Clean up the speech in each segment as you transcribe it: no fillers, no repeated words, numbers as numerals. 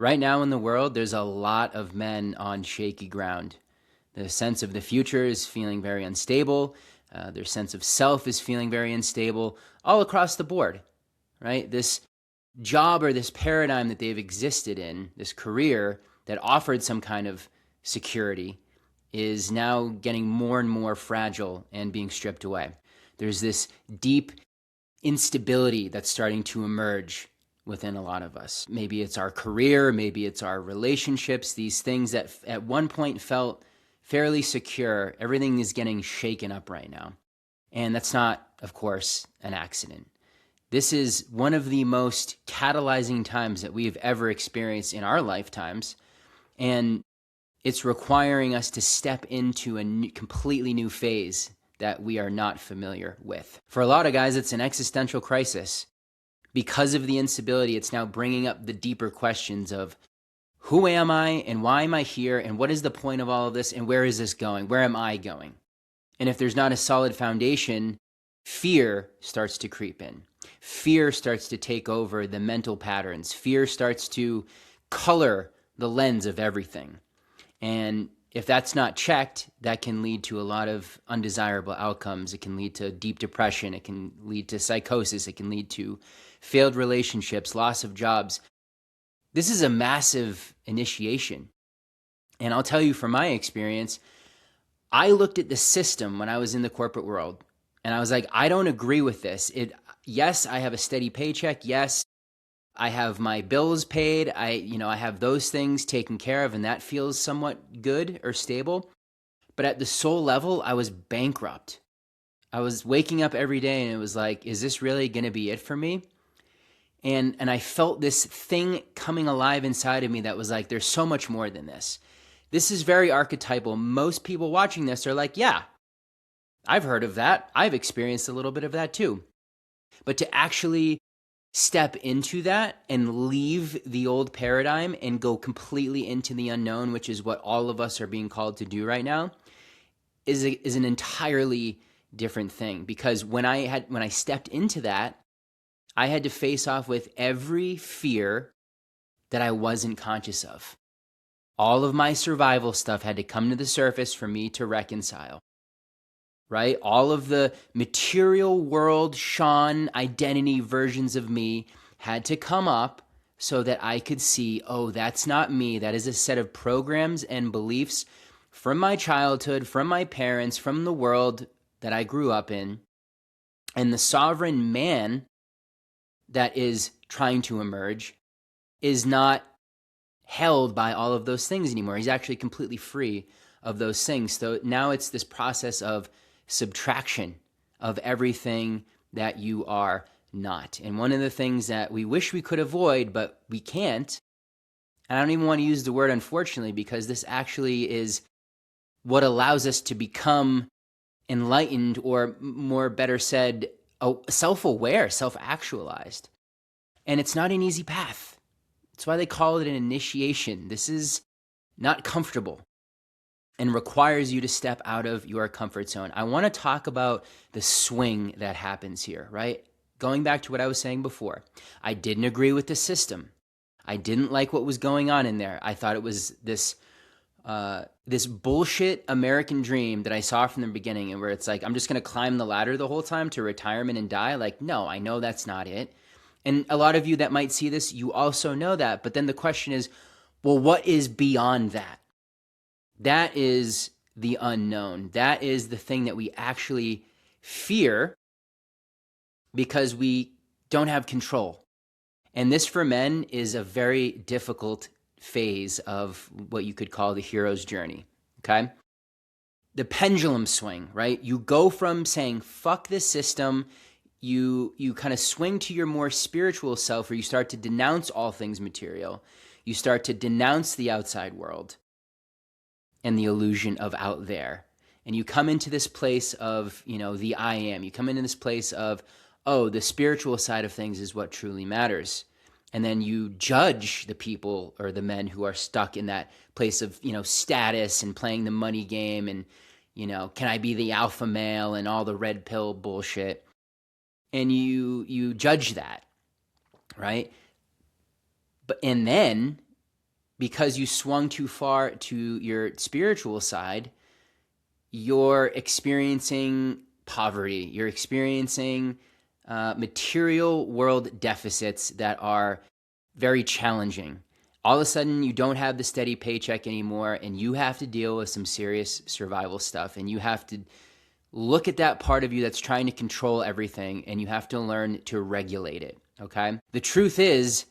Right now in the world, there's a lot of men on shaky ground. The sense of the future is feeling very unstable. Their sense of self is feeling very unstable all across the board, right? This job or this paradigm that they've existed in, this career that offered some kind of security, is now getting more and more fragile and being stripped away. There's this deep instability that's starting to emerge within a lot of us. Maybe it's our career, maybe it's our relationships, these things that at one point felt fairly secure. Everything is getting shaken up right now. And that's not, of course, an accident. This is one of the most catalyzing times that we've ever experienced in our lifetimes. And it's requiring us to step into a completely new phase that we are not familiar with. For a lot of guys, it's an existential crisis. Because of the instability, it's now bringing up the deeper questions of who am I and why am I here and what is the point of all of this and where is this going? Where am I going? And if there's not a solid foundation, fear starts to creep in. Fear starts to take over the mental patterns. Fear starts to color the lens of everything. And if that's not checked, that can lead to a lot of undesirable outcomes. It can lead to deep depression. It can lead to psychosis. It can lead to failed relationships, loss of jobs. This is a massive initiation. And I'll tell you from my experience, I looked at the system when I was in the corporate world and I was like, I don't agree with this. Yes, I have a steady paycheck. Yes, I have my bills paid. I have those things taken care of and that feels somewhat good or stable. But at the soul level, I was bankrupt. I was waking up every day and it was like, is this really going to be it for me? And I felt this thing coming alive inside of me that was like, there's so much more than this. This is very archetypal. Most people watching this are like, yeah, I've heard of that. I've experienced a little bit of that too. But to actually step into that and leave the old paradigm and go completely into the unknown, which is what all of us are being called to do right now, is an entirely different thing. Because when I stepped into that, I had to face off with every fear that I wasn't conscious of. All of my survival stuff had to come to the surface for me to reconcile, right? All of the material world, Sean identity versions of me had to come up so that I could see, oh, that's not me. That is a set of programs and beliefs from my childhood, from my parents, from the world that I grew up in. And the sovereign man that is trying to emerge is not held by all of those things anymore. He's actually completely free of those things. So now it's this process of subtraction of everything that you are not. And one of the things that we wish we could avoid, but we can't, and I don't even want to use the word unfortunately, because this actually is what allows us to become enlightened, or more better said, self-aware, self-actualized. And it's not an easy path. That's why they call it an initiation. This is not comfortable and requires you to step out of your comfort zone. I want to talk about the swing that happens here, right? Going back to what I was saying before, I didn't agree with the system. I didn't like what was going on in there. I thought it was this bullshit American dream that I saw from the beginning, and where it's like, I'm just going to climb the ladder the whole time to retirement and die. Like, no, I know that's not it. And a lot of you that might see this, you also know that. But then the question is, well, what is beyond that? That is the unknown. That is the thing that we actually fear because we don't have control. And this for men is a very difficult phase of what you could call the hero's journey, okay? The pendulum swing, right? You go from saying, fuck this system, you kind of swing to your more spiritual self, where you start to denounce all things material. You start to denounce the outside world and the illusion of out there. And you come into this place of, the I am. You come into this place of, oh, the spiritual side of things is what truly matters. And then you judge the people or the men who are stuck in that place of, status and playing the money game and, can I be the alpha male and all the red pill bullshit. And you judge that, right? And then because you swung too far to your spiritual side, you're experiencing poverty. You're experiencing material world deficits that are very challenging. All of a sudden, you don't have the steady paycheck anymore, and you have to deal with some serious survival stuff. And you have to look at that part of you that's trying to control everything, and you have to learn to regulate it, okay? The truth is,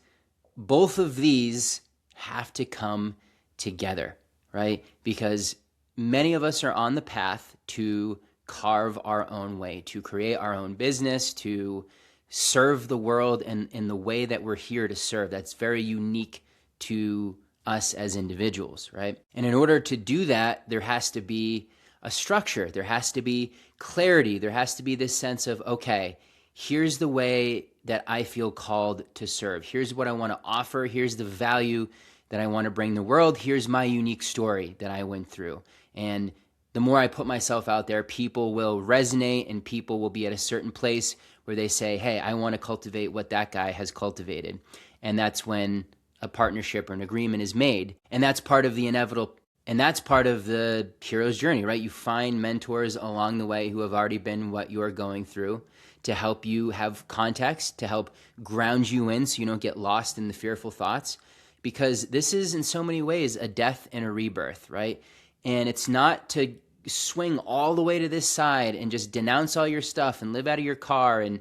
both of these have to come together, right? Because many of us are on the path to carve our own way, to create our own business, to serve the world in the way that we're here to serve. That's very unique to us as individuals, right? And in order to do that, there has to be a structure. There has to be clarity. There has to be this sense of, okay, here's the way that I feel called to serve. Here's what I want to offer. Here's the value that I want to bring the world. Here's my unique story that I went through. And the more I put myself out there, people will resonate and people will be at a certain place where they say, hey, I want to cultivate what that guy has cultivated. And that's when a partnership or an agreement is made. And that's part of the inevitable. And that's part of the hero's journey, right? You find mentors along the way who have already been what you're going through to help you have context, to help ground you in so you don't get lost in the fearful thoughts. Because this is in so many ways a death and a rebirth, right? And it's not to swing all the way to this side and just denounce all your stuff and live out of your car and,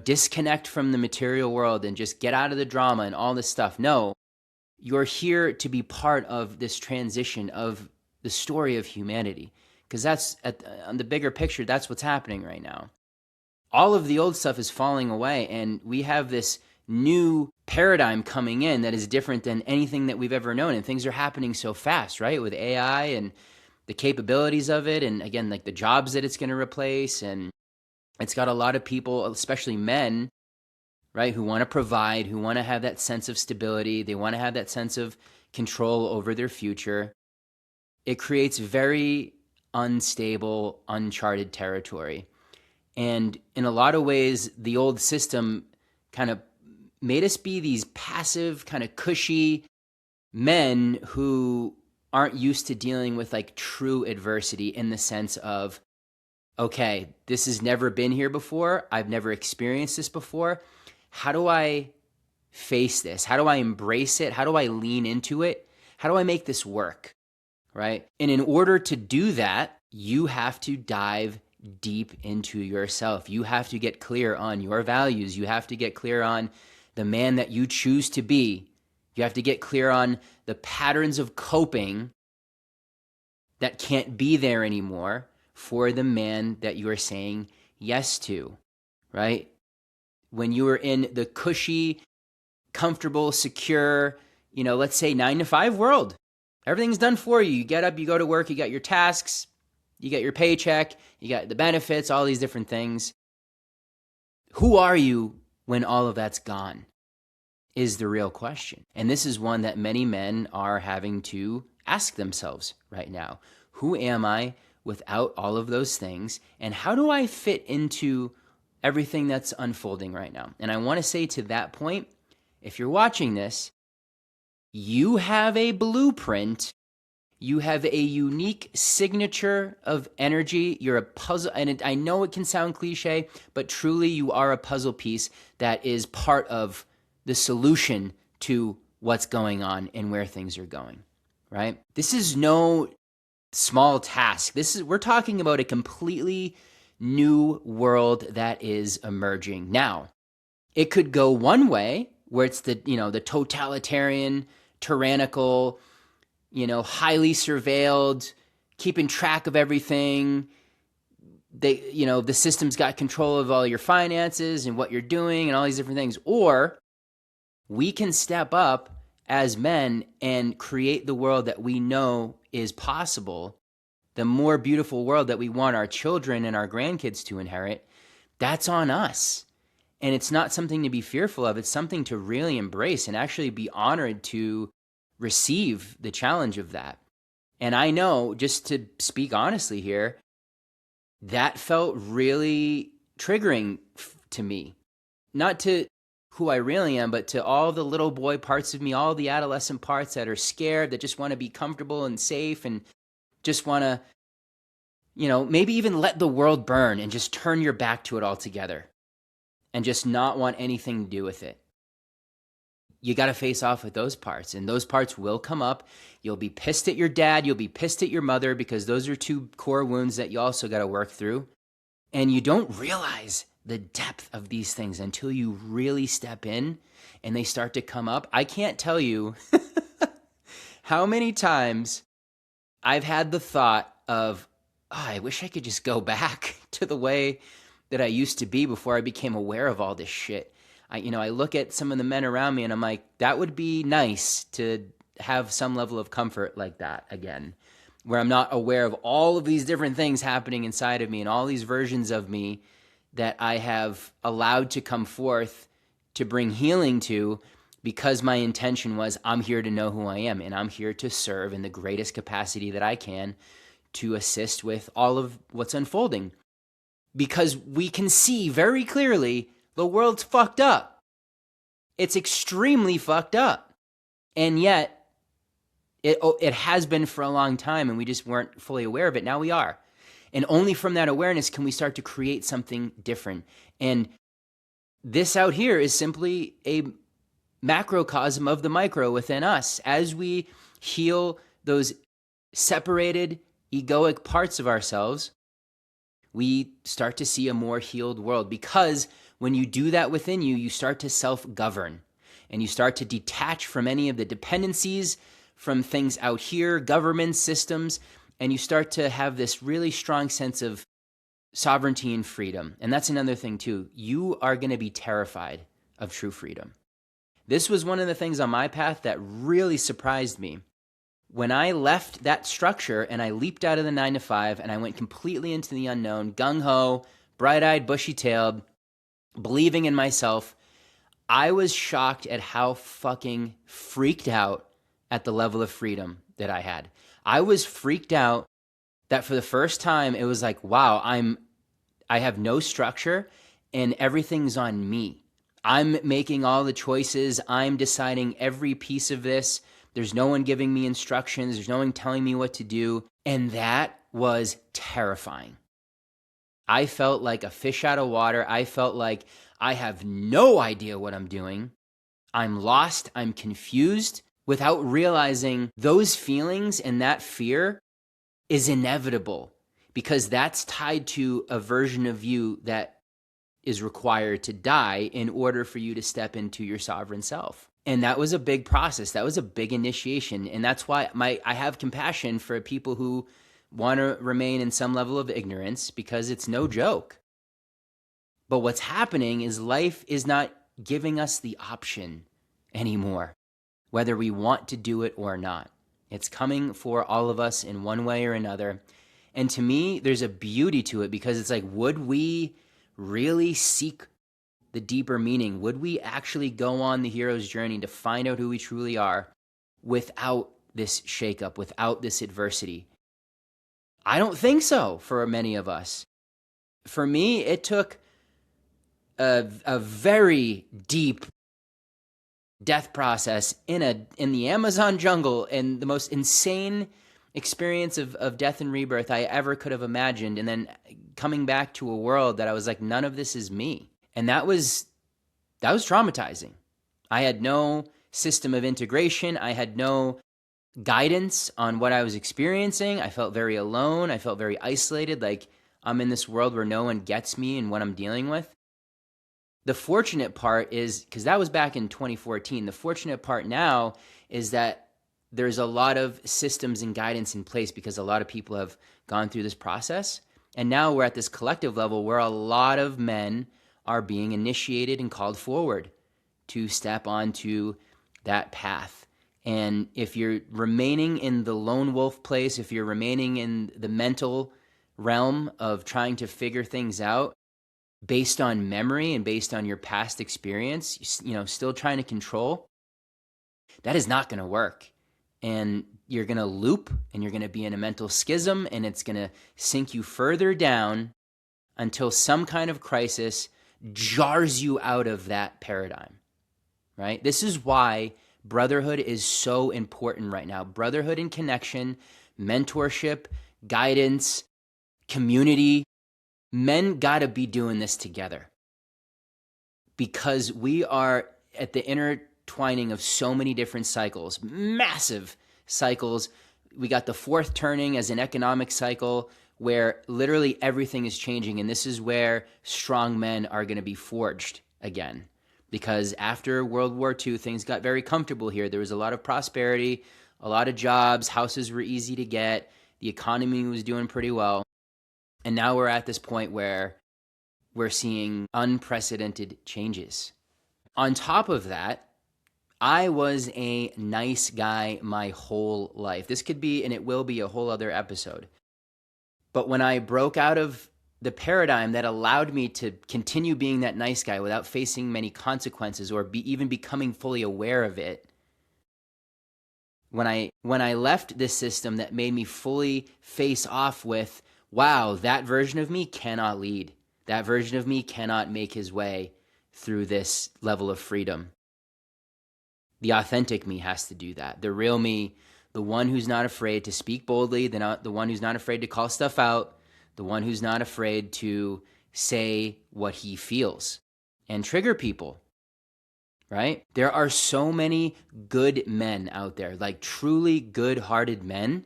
disconnect from the material world and just get out of the drama and all this stuff. No, you're here to be part of this transition of the story of humanity. Because that's, on the bigger picture, that's what's happening right now. All of the old stuff is falling away, and we have this new paradigm coming in that is different than anything that we've ever known. And things are happening so fast, right? With AI and the capabilities of it. And again, like the jobs that it's going to replace. And it's got a lot of people, especially men, right, who want to provide, who want to have that sense of stability. They want to have that sense of control over their future. It creates very unstable, uncharted territory. And in a lot of ways, the old system kind of made us be these passive, kind of cushy men who aren't used to dealing with like true adversity in the sense of, okay, this has never been here before. I've never experienced this before. How do I face this? How do I embrace it? How do I lean into it? How do I make this work, right? And in order to do that, you have to dive deep into yourself. You have to get clear on your values. You have to get clear on the man that you choose to be. You have to get clear on the patterns of coping that can't be there anymore for the man that you are saying yes to, right? When you are in the cushy, comfortable, secure, let's say 9-to-5 world, everything's done for you. You get up, you go to work, you got your tasks, you get your paycheck, you got the benefits, all these different things. Who are you when all of that's gone is the real question. And this is one that many men are having to ask themselves right now. Who am I without all of those things? And how do I fit into everything that's unfolding right now? And I want to say to that point, if you're watching this, you have a blueprint. You have a unique signature of energy. You're a puzzle, and I know it can sound cliche, but truly you are a puzzle piece that is part of the solution to what's going on and where things are going, right? This is no small task. We're talking about a completely new world that is emerging. Now, it could go one way where it's the totalitarian, tyrannical, highly surveilled, keeping track of everything. The system's got control of all your finances and what you're doing and all these different things. Or we can step up as men and create the world that we know is possible, the more beautiful world that we want our children and our grandkids to inherit. That's on us. And it's not something to be fearful of. It's something to really embrace and actually be honored to receive the challenge of that. And I know, just to speak honestly here, that felt really triggering to me. Not to who I really am, but to all the little boy parts of me, all the adolescent parts that are scared, that just want to be comfortable and safe and just want to, maybe even let the world burn and just turn your back to it altogether and just not want anything to do with it. You got to face off with those parts, and those parts will come up. You'll be pissed at your dad. You'll be pissed at your mother, because those are two core wounds that you also got to work through. And you don't realize the depth of these things until you really step in and they start to come up. I can't tell you how many times I've had the thought of, I wish I could just go back to the way that I used to be before I became aware of all this shit. I look at some of the men around me and I'm like, that would be nice to have some level of comfort like that again, where I'm not aware of all of these different things happening inside of me and all these versions of me that I have allowed to come forth to bring healing to, because my intention was, I'm here to know who I am, and I'm here to serve in the greatest capacity that I can to assist with all of what's unfolding. Because we can see very clearly the world's fucked up. It's extremely fucked up. And yet, it has been for a long time, and we just weren't fully aware of it. Now we are. And only from that awareness can we start to create something different. And this out here is simply a macrocosm of the micro within us. As we heal those separated, egoic parts of ourselves, we start to see a more healed world. Because when you do that within you, you start to self-govern. And you start to detach from any of the dependencies from things out here, government systems, and you start to have this really strong sense of sovereignty and freedom. And that's another thing too. You are going to be terrified of true freedom. This was one of the things on my path that really surprised me. When I left that structure and I leaped out of the 9-to-5 and I went completely into the unknown, gung-ho, bright-eyed, bushy-tailed, believing in myself, I was shocked at how fucking freaked out at the level of freedom that I had. I was freaked out that for the first time, it was like, wow, I have no structure and everything's on me. I'm making all the choices. I'm deciding every piece of this. There's no one giving me instructions. There's no one telling me what to do. And that was terrifying. I felt like a fish out of water. I felt like I have no idea what I'm doing. I'm lost. I'm confused, without realizing those feelings and that fear is inevitable, because that's tied to a version of you that is required to die in order for you to step into your sovereign self. And that was a big process. That was a big initiation. And that's why I have compassion for people who want to remain in some level of ignorance, because it's no joke. But what's happening is life is not giving us the option anymore, whether we want to do it or not. It's coming for all of us in one way or another. And to me, there's a beauty to it, because it's like, would we really seek the deeper meaning? Would we actually go on the hero's journey to find out who we truly are without this shakeup, without this adversity? I don't think so for many of us. For me, it took a very deep death process in the Amazon jungle, and the most insane experience of death and rebirth I ever could have imagined, and then coming back to a world that I was like, none of this is me. And that was traumatizing. I had no system of integration. I had no guidance on what I was experiencing. I felt very alone. I felt very isolated, like I'm in this world where no one gets me and what I'm dealing with. The fortunate part is, because that was back in 2014, the fortunate part now is that there's a lot of systems and guidance in place, because a lot of people have gone through this process. And now we're at this collective level where a lot of men are being initiated and called forward to step onto that path. And if you're remaining in the lone wolf place, if you're remaining in the mental realm of trying to figure things out based on memory and based on your past experience, still trying to control, that is not going to work. And you're going to loop, and you're going to be in a mental schism, and it's going to sink you further down until some kind of crisis jars you out of that paradigm. right? This is why brotherhood is so important right now. Brotherhood and connection, mentorship, guidance, community. Men got to be doing this together because we are at the intertwining of so many different cycles, massive cycles. We got the fourth turning as an economic cycle where literally everything is changing. And this is where strong men are going to be forged again. Because after World War II, things got very comfortable here. There was a lot of prosperity, a lot of jobs, houses were easy to get, the economy was doing pretty well. And now we're at this point where we're seeing unprecedented changes. On top of that, I was a nice guy my whole life. This could be, and it will be, a whole other episode. But when I broke out of the paradigm that allowed me to continue being that nice guy without facing many consequences or even becoming fully aware of it, when I left this system that made me fully face off with, wow, that version of me cannot lead. That version of me cannot make his way through this level of freedom. The authentic me has to do that. The real me, the one who's not afraid to speak boldly, the one who's not afraid to call stuff out, the one who's not afraid to say what he feels and trigger people, right? There are so many good men out there, like truly good-hearted men,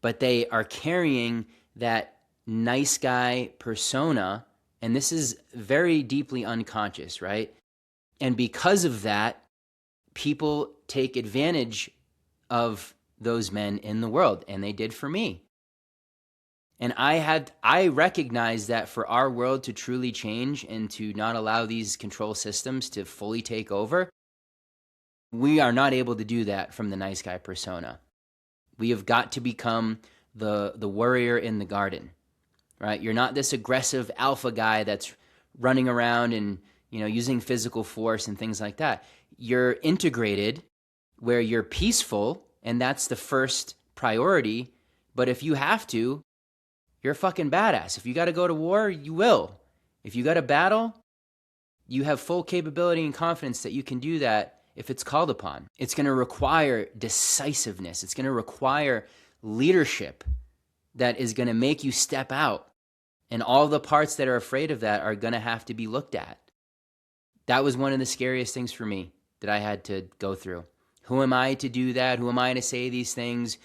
but they are carrying that nice guy persona, and this is very deeply unconscious, right? And because of that, people take advantage of those men in the world, and they did for me. And I recognized that for our world to truly change and to not allow these control systems to fully take over, we are not able to do that from the nice guy persona. We have got to become the warrior in the garden, right? You're not this aggressive alpha guy that's running around and, using physical force and things like that. You're integrated where you're peaceful, and that's the first priority. But if you have to, you're a fucking badass. If you got to go to war, you will. If you got to battle, you have full capability and confidence that you can do that if it's called upon. It's going to require decisiveness. It's going to require leadership that is going to make you step out. And all the parts that are afraid of that are going to have to be looked at. That was one of the scariest things for me that I had to go through. Who am I to do that? Who am I to say these things?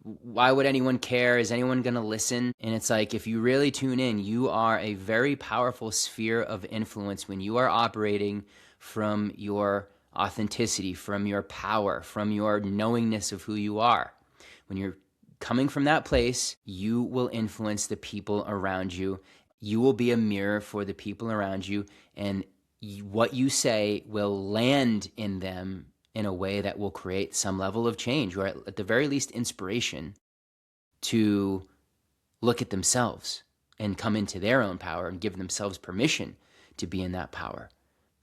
Why would anyone care? Is anyone going to listen? And it's like, if you really tune in, you are a very powerful sphere of influence when you are operating from your authenticity, from your power, from your knowingness of who you are. When you're coming from that place, you will influence the people around you. You will be a mirror for the people around you, and what you say will land in them in a way that will create some level of change, or at the very least inspiration to look at themselves and come into their own power and give themselves permission to be in that power,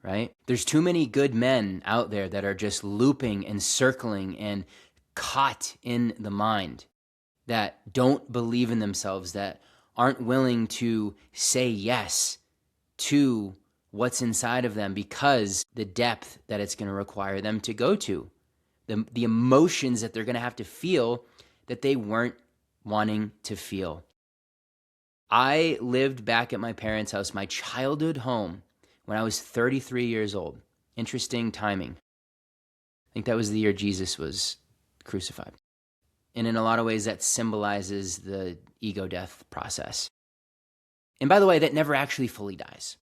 right? There's too many good men out there that are just looping and circling and caught in the mind, that don't believe in themselves, that aren't willing to say yes to what's inside of them because the depth that it's going to require them to go to, the emotions that they're going to have to feel that they weren't wanting to feel. I lived back at my parents' house, my childhood home, when I was 33 years old. Interesting timing. I think that was the year Jesus was crucified. And in a lot of ways, that symbolizes the ego death process. And by the way, that never actually fully dies.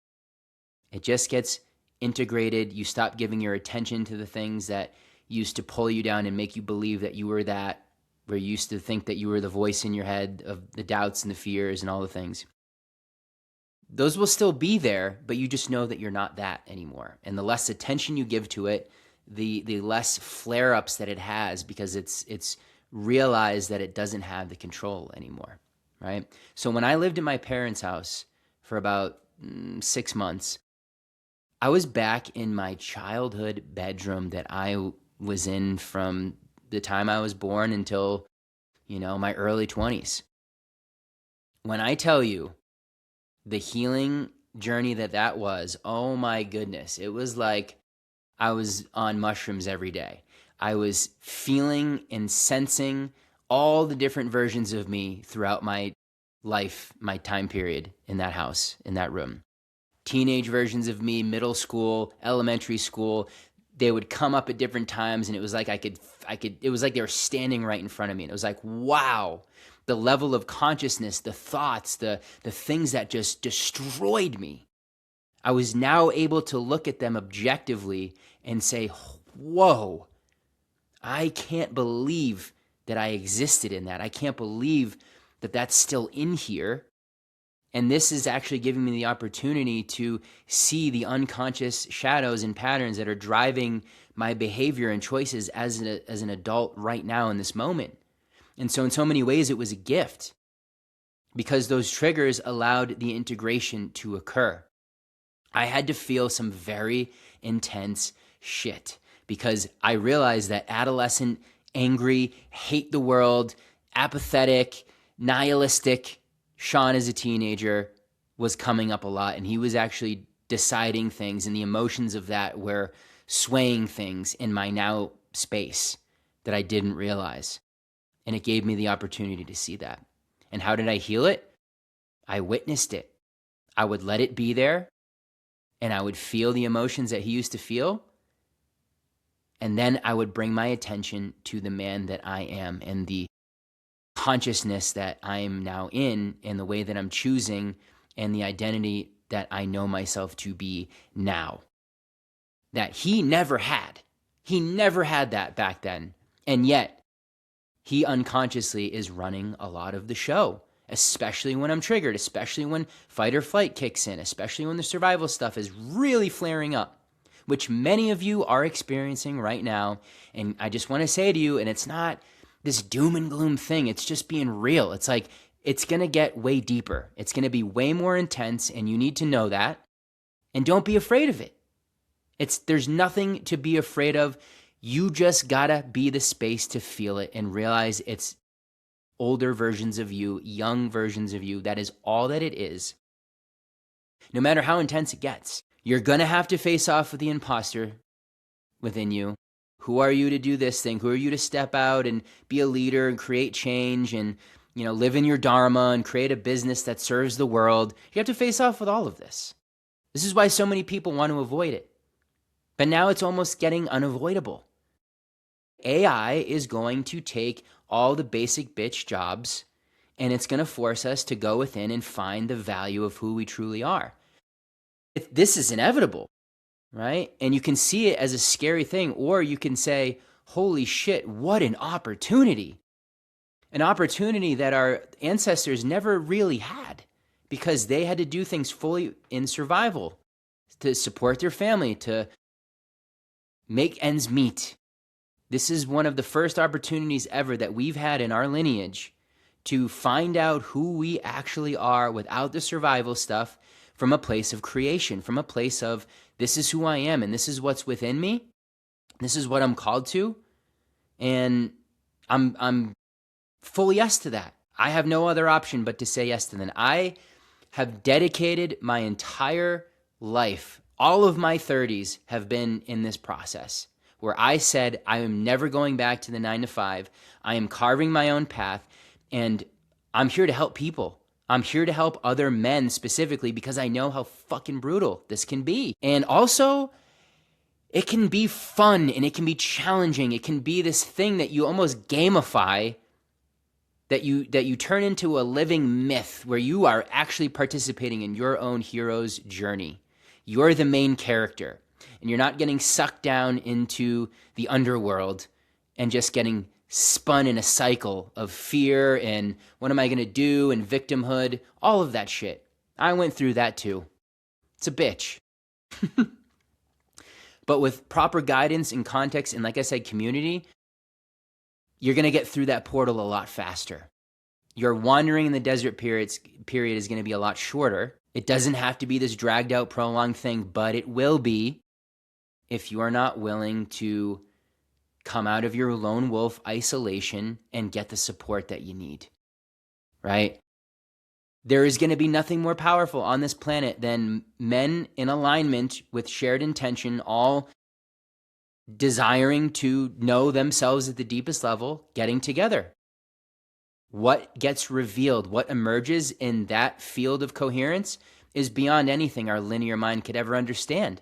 It just gets integrated. You stop giving your attention to the things that used to pull you down and make you believe that you were that, where you used to think that you were the voice in your head of the doubts and the fears and all the things. Those will still be there, but you just know that you're not that anymore. And the less attention you give to it, the less flare-ups that it has, because it's realized that it doesn't have the control anymore, right? So when I lived in my parents' house for about 6 months, I was back in my childhood bedroom that I was in from the time I was born until, my early 20s. When I tell you the healing journey that was, oh my goodness, it was like I was on mushrooms every day. I was feeling and sensing all the different versions of me throughout my life, my time period in that house, in that room. Teenage versions of me, middle school, elementary school, they would come up at different times, and it was like it was like they were standing right in front of me. And it was like, wow, the level of consciousness, the thoughts, the things that just destroyed me. I was now able to look at them objectively and say, whoa, I can't believe that I existed in that. I can't believe that that's still in here. And this is actually giving me the opportunity to see the unconscious shadows and patterns that are driving my behavior and choices as an adult right now in this moment. And so in so many ways, it was a gift because those triggers allowed the integration to occur. I had to feel some very intense shit because I realized that adolescent, angry, hate the world, apathetic, nihilistic Sean as a teenager was coming up a lot, and he was actually deciding things, and the emotions of that were swaying things in my now space that I didn't realize. And it gave me the opportunity to see that. And how did I heal it? I witnessed it. I would let it be there, and I would feel the emotions that he used to feel. And then I would bring my attention to the man that I am and the consciousness that I am now in and the way that I'm choosing and the identity that I know myself to be now. That he never had. He never had that back then. And yet, he unconsciously is running a lot of the show, especially when I'm triggered, especially when fight or flight kicks in, especially when the survival stuff is really flaring up, which many of you are experiencing right now. And I just want to say to you, and it's not this doom and gloom thing, it's just being real. It's like, it's going to get way deeper. It's going to be way more intense, and you need to know that. And don't be afraid of it. There's nothing to be afraid of. You just gotta be the space to feel it and realize it's older versions of you, young versions of you. That is all that it is. No matter how intense it gets, you're gonna have to face off with the imposter within you. Who are you to do this thing? Who are you to step out and be a leader and create change and, live in your dharma and create a business that serves the world? You have to face off with all of this. This is why so many people want to avoid it. But now it's almost getting unavoidable. AI is going to take all the basic bitch jobs, and it's going to force us to go within and find the value of who we truly are. This is inevitable, right? And you can see it as a scary thing, or you can say, holy shit, what an opportunity. An opportunity that our ancestors never really had because they had to do things fully in survival to support their family, to make ends meet. This is one of the first opportunities ever that we've had in our lineage to find out who we actually are without the survival stuff from a place of creation, from a place of this is who I am and this is what's within me. This is what I'm called to. And I'm full yes to that. I have no other option but to say yes to that. I have dedicated my entire life, all of my 30s have been in this process where I said, I am never going back to the 9 to 5. I am carving my own path, and I'm here to help people. I'm here to help other men specifically because I know how fucking brutal this can be. And also, it can be fun and it can be challenging. It can be this thing that you almost gamify, that you turn into a living myth where you are actually participating in your own hero's journey. You're the main character. And you're not getting sucked down into the underworld and just getting spun in a cycle of fear and what am I going to do and victimhood, all of that shit. I went through that too. It's a bitch. But with proper guidance and context and, like I said, community, you're going to get through that portal a lot faster. Your wandering in the desert period is going to be a lot shorter. It doesn't have to be this dragged out, prolonged thing, but it will be if you are not willing to come out of your lone wolf isolation and get the support that you need, right? There is going to be nothing more powerful on this planet than men in alignment with shared intention, all desiring to know themselves at the deepest level, getting together. What gets revealed, what emerges in that field of coherence is beyond anything our linear mind could ever understand.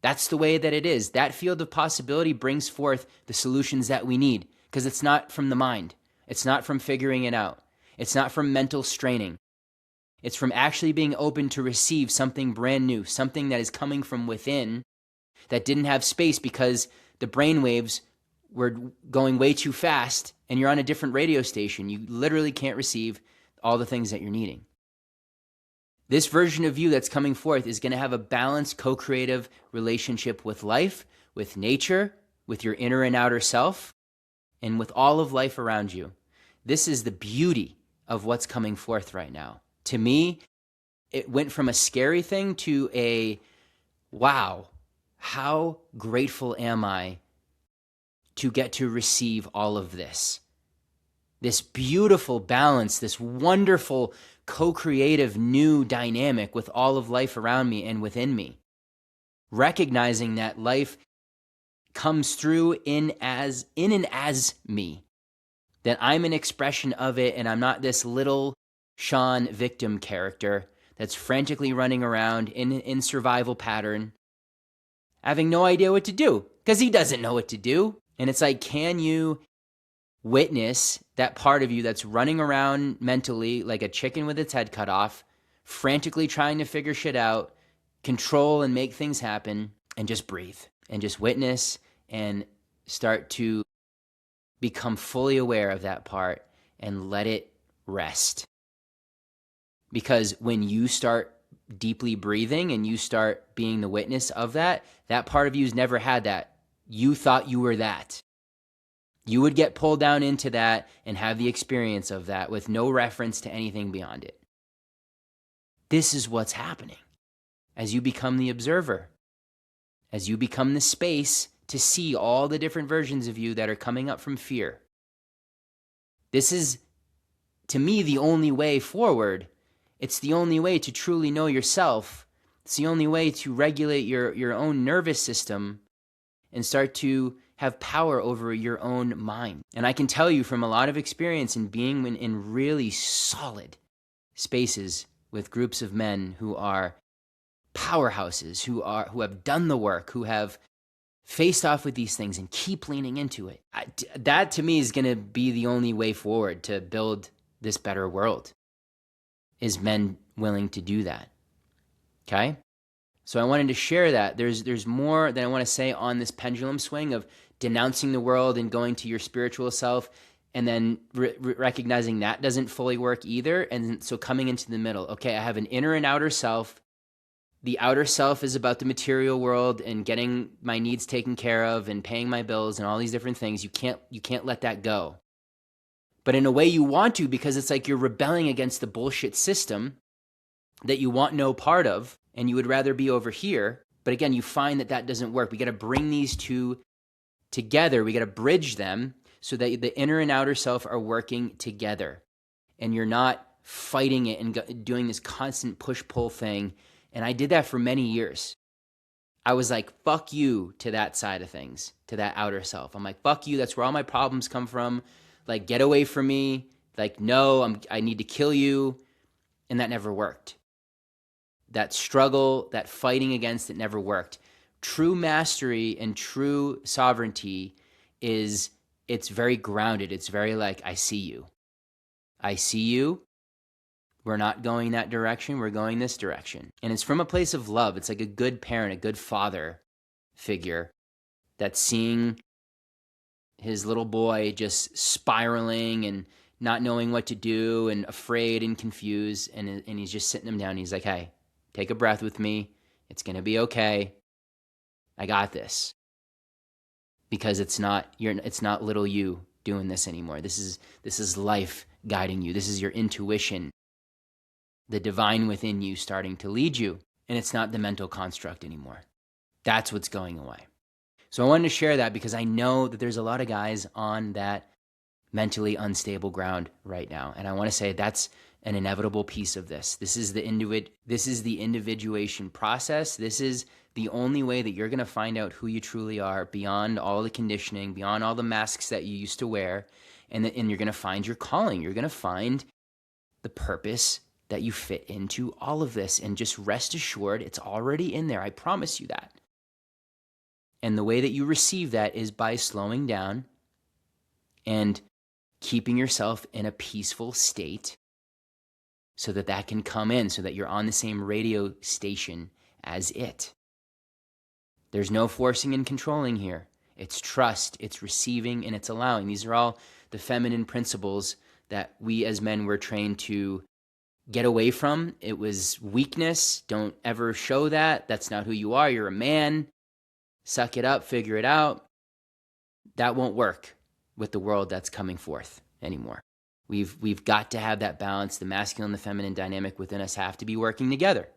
That's the way that it is. That field of possibility brings forth the solutions that we need, because it's not from the mind. It's not from figuring it out. It's not from mental straining. It's from actually being open to receive something brand new, something that is coming from within that didn't have space because the brain waves were going way too fast and you're on a different radio station. You literally can't receive all the things that you're needing. This version of you that's coming forth is going to have a balanced, co-creative relationship with life, with nature, with your inner and outer self, and with all of life around you. This is the beauty of what's coming forth right now. To me, it went from a scary thing to a, wow, how grateful am I to get to receive all of this? This beautiful balance, this wonderful co-creative new dynamic with all of life around me and within me. Recognizing that life comes through in and as me. That I'm an expression of it and I'm not this little Sean victim character that's frantically running around in survival pattern, having no idea what to do because he doesn't know what to do. And it's like, can you witness that part of you that's running around mentally like a chicken with its head cut off, frantically trying to figure shit out, control and make things happen, and just breathe and just witness and start to become fully aware of that part and let it rest. Because when you start deeply breathing and you start being the witness of that, that part of you's never had that. You thought you were that. You would get pulled down into that and have the experience of that with no reference to anything beyond it. This is what's happening as you become the observer, as you become the space to see all the different versions of you that are coming up from fear. This is, to me, the only way forward. It's the only way to truly know yourself. It's the only way to regulate your own nervous system and start to have power over your own mind. And I can tell you from a lot of experience in being in really solid spaces with groups of men who are powerhouses, who have done the work, who have faced off with these things and keep leaning into it. That to me is going to be the only way forward to build this better world, is men willing to do that. Okay? So I wanted to share that. There's more that I want to say on this pendulum swing of denouncing the world and going to your spiritual self, and then recognizing that doesn't fully work either. And so coming into the middle. Okay, I have an inner and outer self. The outer self is about the material world and getting my needs taken care of and paying my bills and all these different things. You can't let that go. But in a way you want to, because it's like you're rebelling against the bullshit system that you want no part of, and you would rather be over here. But again, you find that doesn't work. We got to bring these two together. We got to bridge them so that the inner and outer self are working together. And you're not fighting it and doing this constant push-pull thing. And I did that for many years. I was like, fuck you to that side of things, to that outer self. I'm like, fuck you. That's where all my problems come from. Like, get away from me. Like, no, I need to kill you. And that never worked. That struggle, that fighting against it never worked. True mastery and true sovereignty it's very grounded. It's very like, I see you. I see you. We're not going that direction. We're going this direction. And it's from a place of love. It's like a good parent, a good father figure that's seeing his little boy just spiraling and not knowing what to do and afraid and confused. And he's just sitting him down. He's like, hey, take a breath with me. It's going to be okay. I got this. Because it's not little you doing this anymore. This is life guiding you. This is your intuition, the divine within you starting to lead you. And it's not the mental construct anymore. That's what's going away. So I wanted to share that because I know that there's a lot of guys on that mentally unstable ground right now. And I want to say that's an inevitable piece of this. This is the individuation process. This is The only way that you're going to find out who you truly are, beyond all the conditioning, beyond all the masks that you used to wear, and you're going to find your calling. You're going to find the purpose that you fit into all of this. And just rest assured, it's already in there. I promise you that. And the way that you receive that is by slowing down and keeping yourself in a peaceful state so that that can come in, so that you're on the same radio station as it. There's no forcing and controlling here. It's trust, it's receiving, and it's allowing. These are all the feminine principles that we as men were trained to get away from. It was weakness. Don't ever show that. That's not who you are. You're a man. Suck it up, figure it out. That won't work with the world that's coming forth anymore. We've got to have that balance. The masculine and the feminine dynamic within us have to be working together.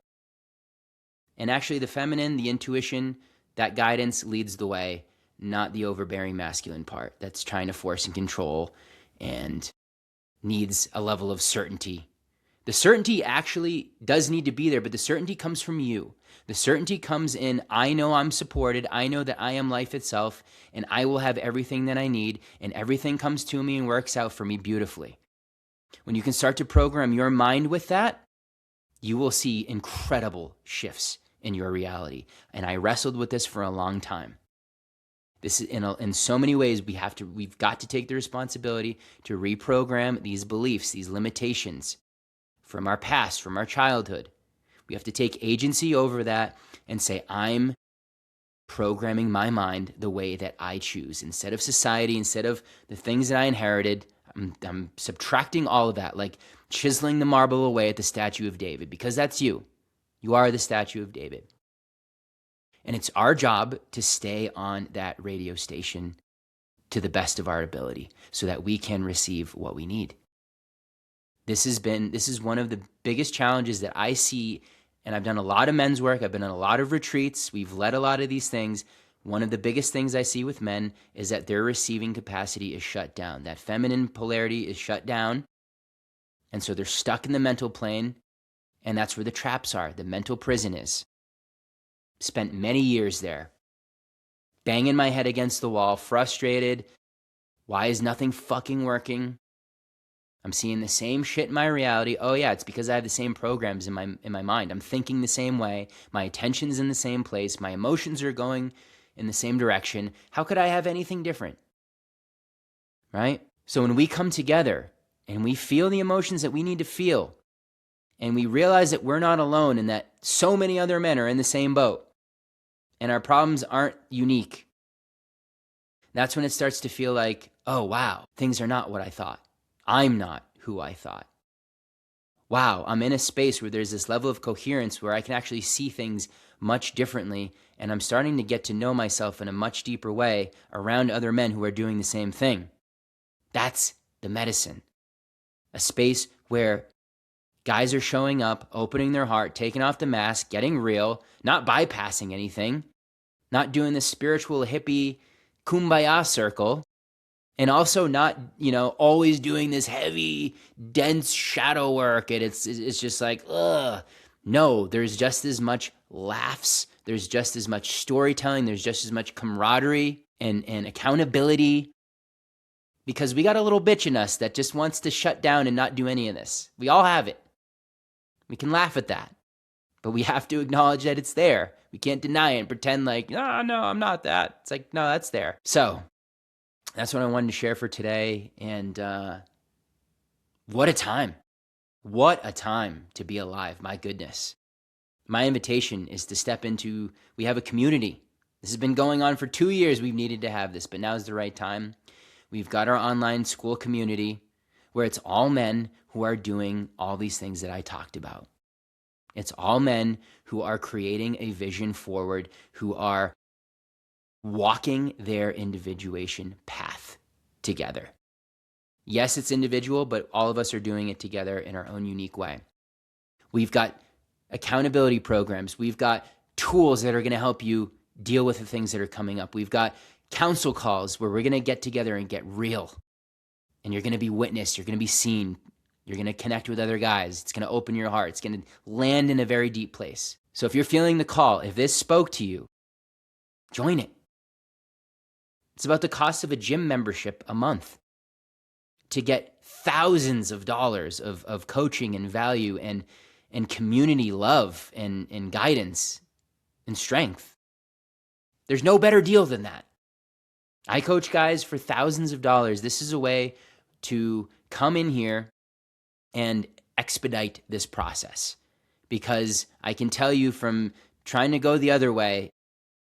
And actually the feminine, the intuition, that guidance leads the way, not the overbearing masculine part that's trying to force and control and needs a level of certainty. The certainty actually does need to be there, but the certainty comes from you. The certainty comes in, I know I'm supported, I know that I am life itself, and I will have everything that I need, and everything comes to me and works out for me beautifully. When you can start to program your mind with that, you will see incredible shifts in your reality. And I wrestled with this for a long time. This is in so many ways we've got to take the responsibility to reprogram these beliefs, these limitations from our past, from our childhood. We have to take agency over that and say, I'm programming my mind the way that I choose. Instead of society, instead of the things that I inherited, I'm subtracting all of that, like chiseling the marble away at the statue of David, because that's you. You are the statue of David. And it's our job to stay on that radio station to the best of our ability so that we can receive what we need. This is one of the biggest challenges that I see, and I've done a lot of men's work. I've been on a lot of retreats. We've led a lot of these things. One of the biggest things I see with men is that their receiving capacity is shut down. That feminine polarity is shut down. And so they're stuck in the mental plane. And that's where the traps are. The mental prison is. Spent many years there, banging my head against the wall, frustrated. Why is nothing fucking working? I'm seeing the same shit in my reality. Oh yeah, it's because I have the same programs in my mind. I'm thinking the same way. My attention's in the same place. My emotions are going in the same direction. How could I have anything different? Right? So when we come together and we feel the emotions that we need to feel, and we realize that we're not alone and that so many other men are in the same boat and our problems aren't unique, that's when it starts to feel like, oh wow, things are not what I thought. I'm not who I thought. Wow, I'm in a space where there's this level of coherence where I can actually see things much differently, and I'm starting to get to know myself in a much deeper way around other men who are doing the same thing. That's the medicine. A space where guys are showing up, opening their heart, taking off the mask, getting real, not bypassing anything, not doing this spiritual hippie kumbaya circle, and also not, always doing this heavy, dense shadow work. And it's just like, ugh. No, there's just as much laughs. There's just as much storytelling. There's just as much camaraderie and accountability. Because we got a little bitch in us that just wants to shut down and not do any of this. We all have it. We can laugh at that. But we have to acknowledge that it's there. We can't deny it and pretend like, no, I'm not that. It's like, no, that's there. So that's what I wanted to share for today. And what a time. What a time to be alive. My goodness. My invitation is to step into, we have a community. This has been going on for 2 years. We've needed to have this, but now is the right time. We've got our online school community where it's all men who are doing all these things that I talked about. It's all men who are creating a vision forward, who are walking their individuation path together. Yes, it's individual, but all of us are doing it together in our own unique way. We've got accountability programs. We've got tools that are going to help you deal with the things that are coming up. We've got council calls where we're going to get together and get real. And you're going to be witnessed. You're going to be seen. You're going to connect with other guys. It's going to open your heart. It's going to land in a very deep place. So if you're feeling the call, if this spoke to you, join it. It's about the cost of a gym membership a month to get thousands of dollars of coaching and value and community love and guidance and strength. There's no better deal than that. I coach guys for thousands of dollars. This is a way to come in here and expedite this process, because I can tell you from trying to go the other way,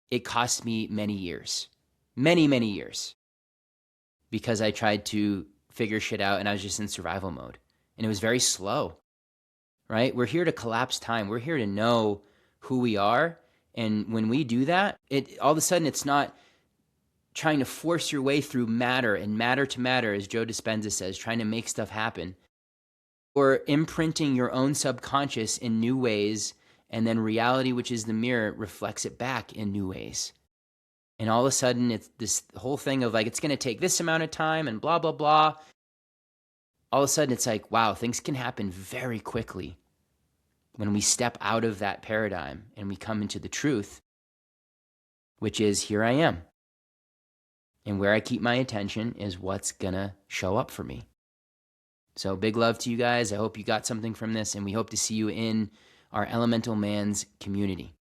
it cost me many years, many years, because I tried to figure shit out and I was just in survival mode, and it was very slow, right? We're here to collapse time. We're here to know who we are. And when we do that, all of a sudden it's not trying to force your way through matter and matter to matter, as Joe Dispenza says, trying to make stuff happen, or imprinting your own subconscious in new ways, and then reality, which is the mirror, reflects it back in new ways. And all of a sudden, it's this whole thing of like, it's going to take this amount of time and blah, blah, blah. All of a sudden, it's like, wow, things can happen very quickly when we step out of that paradigm and we come into the truth, which is, here I am. And where I keep my attention is what's going to show up for me. So big love to you guys. I hope you got something from this, and we hope to see you in our Elemental Man's community.